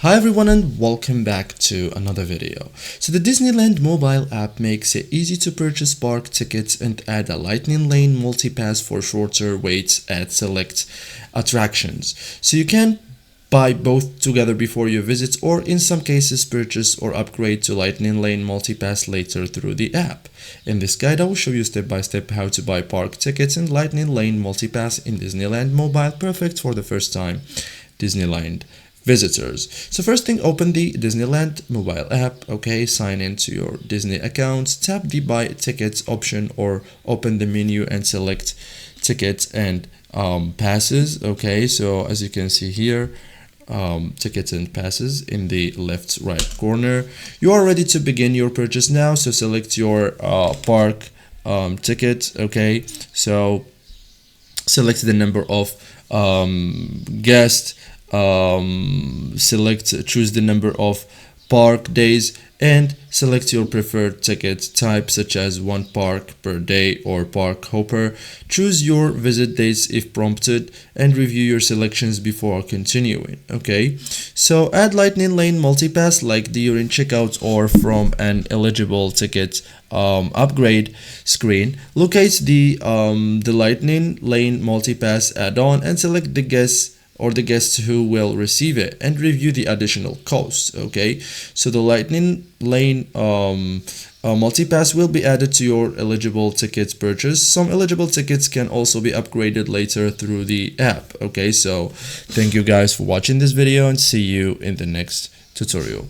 Hi everyone and welcome back to another video. So the Disneyland mobile app makes it easy to purchase park tickets and add a lightning lane multi-pass for shorter waits at select attractions. So you can buy both together before you visit, or in some cases purchase or upgrade to lightning lane multi-pass later through the app. In this guide I will show you step by step how to buy park tickets and lightning lane multi-pass in Disneyland mobile, perfect for the first time Disneyland visitors. So first thing, open the Disneyland mobile app. Okay, sign into your Disney account, tap the buy tickets option, or open the menu and select tickets and passes. Okay, so as you can see here, tickets and passes in the left right corner. You are ready to begin your purchase now, so select your park ticket. Okay, so select the number of guests, choose the number of park days, and select your preferred ticket type such as one park per day or park hopper. Choose your visit dates if prompted and review your selections before continuing. Okay, so add lightning lane multipass like during checkout or from an eligible ticket upgrade screen. Locate the lightning lane multipass add-on and select the guests who will receive it, and review the additional costs. Okay, so the lightning lane multipass will be added to your eligible tickets purchase. Some eligible tickets can also be upgraded later through the app. Okay, so thank you guys for watching this video and see you in the next tutorial.